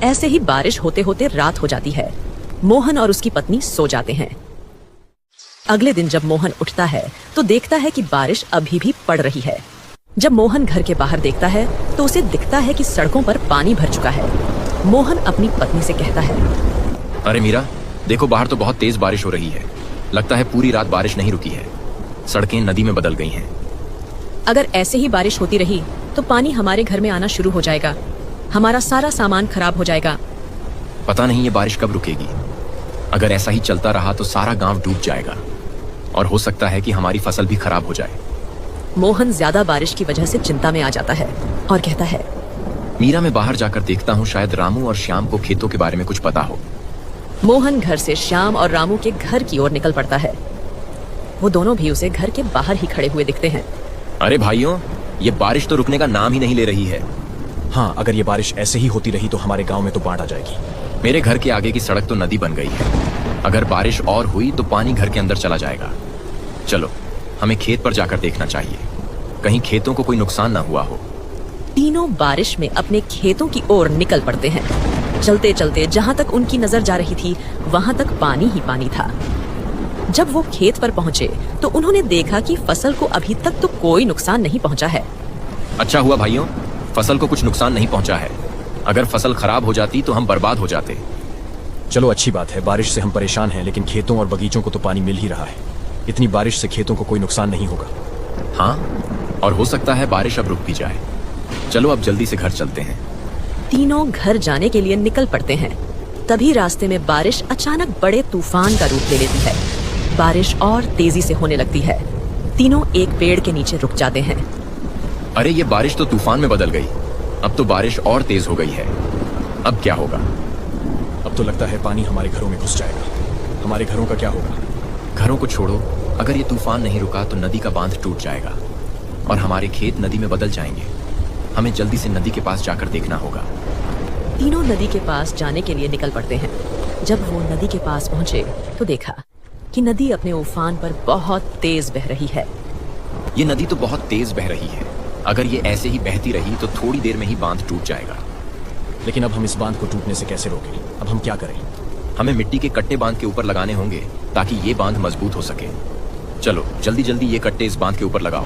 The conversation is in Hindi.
ऐसे ही बारिश होते होते रात हो जाती है। मोहन और उसकी पत्नी सो जाते हैं। अगले दिन जब मोहन उठता है तो देखता है कि बारिश अभी भी पड़ रही है। जब मोहन घर के बाहर देखता है तो उसे दिखता है कि सड़कों पर पानी भर चुका है। मोहन अपनी पत्नी से कहता है, अरे मीरा, देखो बाहर तो बहुत तेज बारिश हो रही है। लगता है पूरी रात बारिश नहीं रुकी है। सड़कें नदी में बदल गई हैं। अगर ऐसे ही बारिश होती रही तो पानी हमारे घर में आना शुरू हो जाएगा। हमारा सारा सामान खराब हो जाएगा। पता नहीं ये बारिश कब रुकेगी। अगर ऐसा ही चलता रहा तो सारा गांव डूब जाएगा और हो सकता है कि हमारी फसल भी खराब हो जाए। मोहन ज्यादा बारिश की वजह से चिंता में आ जाता है और कहता है, मीरा, मैं बाहर जाकर देखता हूँ, शायद रामू और श्याम को खेतों के बारे में कुछ पता हो। मोहन घर से श्याम और रामू के घर की ओर निकल पड़ता है। वो दोनों भी उसे घर के बाहर ही खड़े हुए दिखते हैं। अरे भाइयों, ये बारिश तो रुकने का नाम ही नहीं ले रही है। हाँ, अगर ये बारिश ऐसे ही होती रही तो हमारे गांव में तो बाढ़ आ जाएगी। मेरे घर के आगे की सड़क तो नदी बन गई है। अगर बारिश और हुई तो पानी घर के अंदर चला जाएगा। चलो, हमें खेत पर जाकर देखना चाहिए, कहीं खेतों को कोई नुकसान ना हुआ हो। तीनों बारिश में अपने खेतों की ओर निकल पड़ते हैं। चलते चलते जहां तक उनकी नजर जा रही थी वहां तक पानी ही पानी था। जब वो खेत पर पहुंचे तो उन्होंने देखा कि फसल को अभी तक तो कोई नुकसान नहीं पहुंचा है। अच्छा हुआ भाइयों, फसल को कुछ नुकसान नहीं पहुंचा है। अगर फसल खराब हो जाती तो हम बर्बाद हो जाते। चलो, अच्छी बात है। बारिश से हम परेशान हैं, लेकिन खेतों और बगीचों को तो पानी मिल ही रहा है। इतनी बारिश से खेतों को कोई नुकसान नहीं होगा। हाँ, और हो सकता है बारिश अब रुक भी जाए। चलो अब जल्दी से घर चलते हैं। तीनों घर जाने के लिए निकल पड़ते हैं। तभी रास्ते में बारिश अचानक बड़े तूफान का रूप ले लेती है। बारिश और तेजी से होने लगती है। तीनों एक पेड़ के नीचे रुक जाते हैं। अरे, ये बारिश तो तूफान में बदल गई। अब तो बारिश और तेज हो गई है। अब क्या होगा? अब तो लगता है पानी हमारे घरों में घुस जाएगा। हमारे घरों का क्या होगा? घरों को छोड़ो, अगर ये तूफान नहीं रुका तो नदी का बांध टूट जाएगा और हमारे खेत नदी में बदल जाएंगे। हमें जल्दी से नदी के पास जाकर देखना होगा। तीनों नदी के पास जाने के लिए निकल पड़ते हैं। जब वो नदी के पास पहुंचे तो देखा कि नदी अपने उफान पर बहुत तेज बह रही है। ये नदी तो बहुत तेज बह रही है। अगर ये ऐसे ही बहती रही तो थोड़ी देर में ही बांध टूट जाएगा। लेकिन अब हम इस बांध को टूटने से कैसे रोकें? अब हम क्या करें? हमें मिट्टी के कट्टे बांध के ऊपर लगाने होंगे ताकि ये बांध मजबूत हो सके। चलो जल्दी जल्दी ये कट्टे इस बांध के ऊपर लगाओ।